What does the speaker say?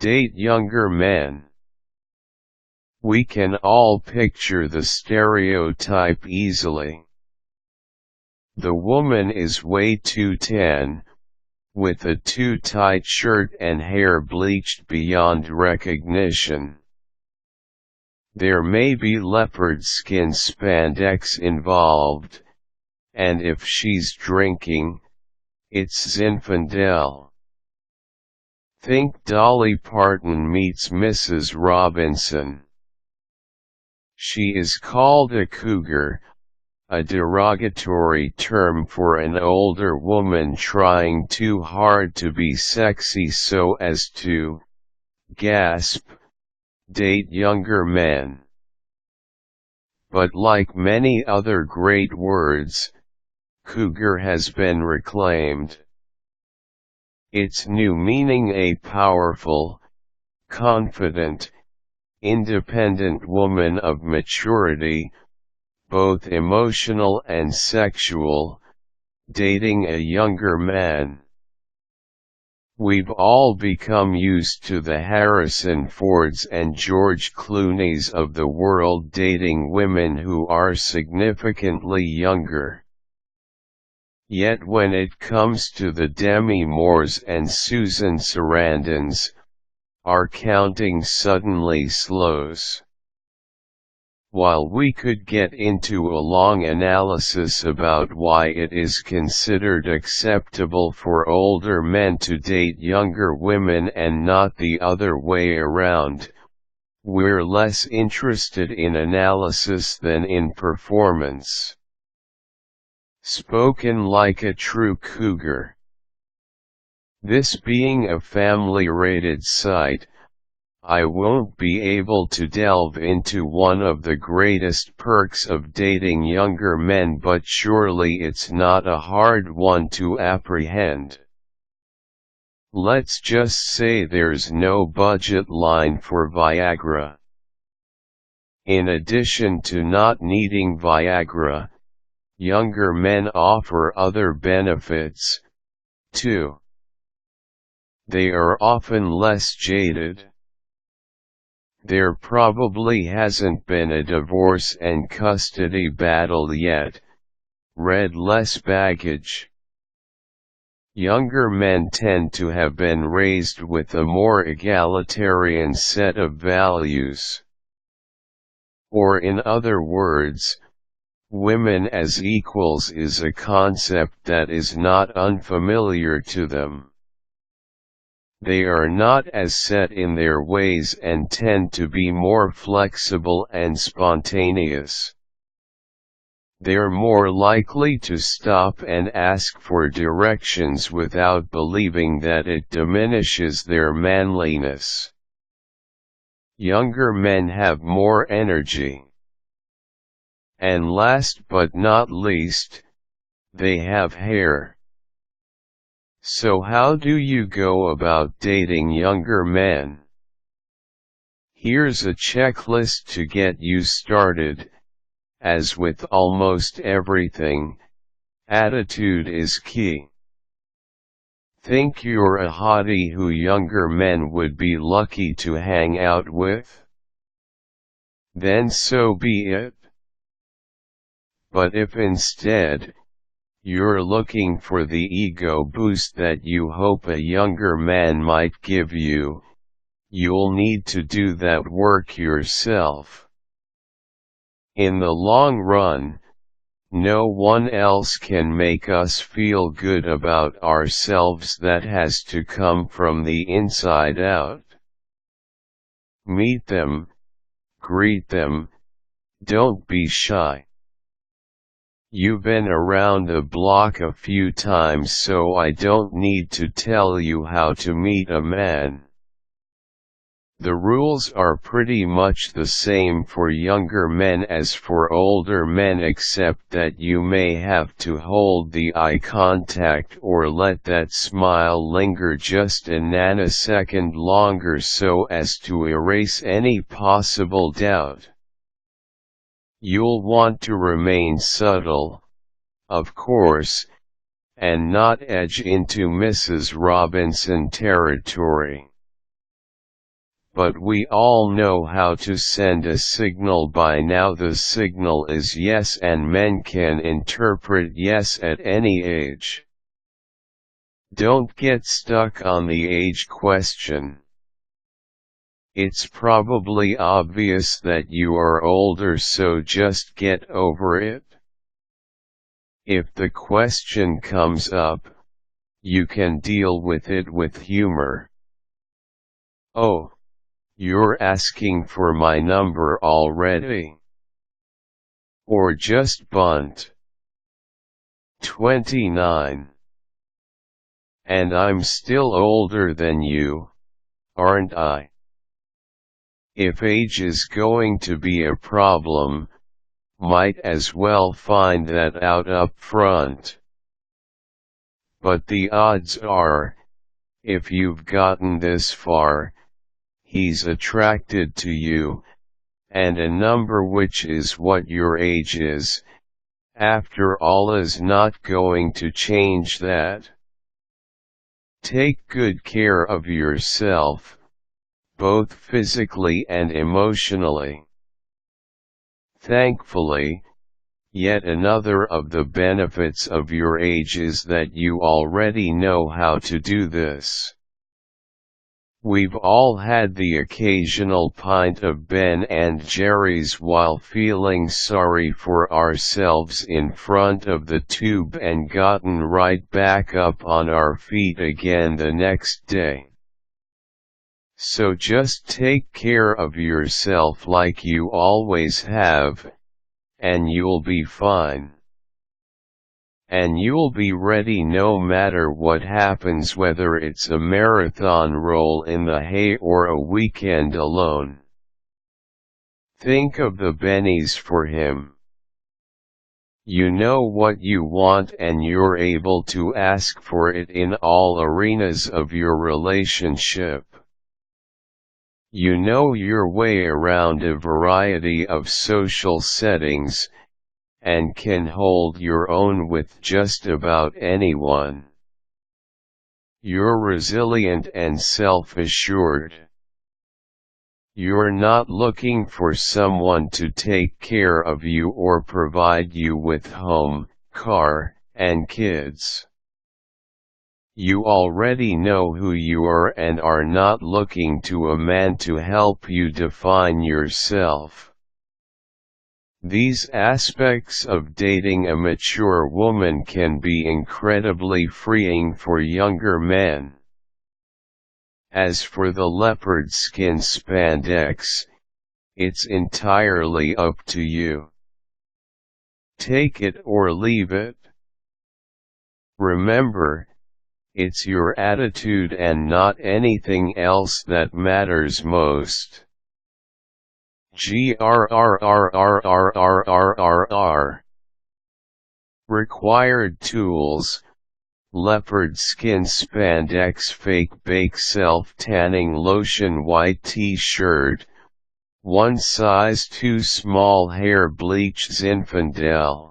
Date younger men. We can all picture the stereotype easily. The woman is way too tan, with a too tight shirt and hair bleached beyond recognition. There may be leopard skin spandex involved, and if she's drinking, it's Zinfandel. Think Dolly Parton meets Mrs. Robinson. She is called a cougar, a derogatory term for an older woman trying too hard to be sexy so as to, gasp, date younger men. But like many other great words, cougar has been reclaimed. Its new meaning: a powerful, confident, independent woman of maturity, both emotional and sexual, dating a younger man. We've all become used to the Harrison Fords and George Clooneys of the world dating women who are significantly younger. Yet when it comes to the Demi Moores and Susan Sarandons, our counting suddenly slows. While we could get into a long analysis about why it is considered acceptable for older men to date younger women and not the other way around, we're less interested in analysis than in performance. Spoken like a true cougar. This being a family-rated site, I won't be able to delve into one of the greatest perks of dating younger men, but surely it's not a hard one to apprehend. Let's just say there's no budget line for Viagra. In addition to not needing Viagra, younger men offer other benefits, too. They are often less jaded. There probably hasn't been a divorce and custody battle yet. Read less baggage. Younger men tend to have been raised with a more egalitarian set of values. Or in other words, women as equals is a concept that is not unfamiliar to them. They are not as set in their ways and tend to be more flexible and spontaneous. They're more likely to stop and ask for directions without believing that it diminishes their manliness. Younger men have more energy. And last but not least, they have hair. So how do you go about dating younger men? Here's a checklist to get you started. As with almost everything, attitude is key. Think you're a hottie who younger men would be lucky to hang out with? Then so be it. But if instead, you're looking for the ego boost that you hope a younger man might give you, you'll need to do that work yourself. In the long run, no one else can make us feel good about ourselves. That has to come from the inside out. Meet them, greet them, don't be shy. You've been around the block a few times, so I don't need to tell you how to meet a man. The rules are pretty much the same for younger men as for older men, except that you may have to hold the eye contact or let that smile linger just a nanosecond longer so as to erase any possible doubt. You'll want to remain subtle, of course, and not edge into Mrs. Robinson territory. but we all know how to send a signal by now. The signal is yes, and men can interpret yes at any age. Don't get stuck on the age question. It's probably obvious that you are older, so just get over it. If the question comes up, you can deal with it with humor. "Oh, you're asking for my number already?" Or just bunt. 29. "And I'm still older than you, aren't I?" If age is going to be a problem, might as well find that out up front. But the odds are, if you've gotten this far, he's attracted to you, and a number which is what your age is, after all, is not going to change that. Take good care of yourself, both physically and emotionally. Thankfully, yet another of the benefits of your age is that you already know how to do this. We've all had the occasional pint of Ben and Jerry's while feeling sorry for ourselves in front of the tube and gotten right back up on our feet again the next day. So just take care of yourself like you always have, and you'll be fine. And you'll be ready no matter what happens, whether it's a marathon roll in the hay or a weekend alone. Think of the bennies for him. You know what you want, and you're able to ask for it in all arenas of your relationship. You know your way around a variety of social settings, and can hold your own with just about anyone. You're resilient and self-assured. You're not looking for someone to take care of you or provide you with home, car, and kids. You already know who you are and are not looking to a man to help you define yourself. These aspects of dating a mature woman can be incredibly freeing for younger men. As for the leopard skin spandex, it's entirely up to you. Take it or leave it. Remember, it's your attitude and not anything else that matters most. GRRRRRRRRR. Required tools: leopard skin spandex, fake bake self-tanning lotion, white t-shirt, 1 size too small hair bleach, Zinfandel.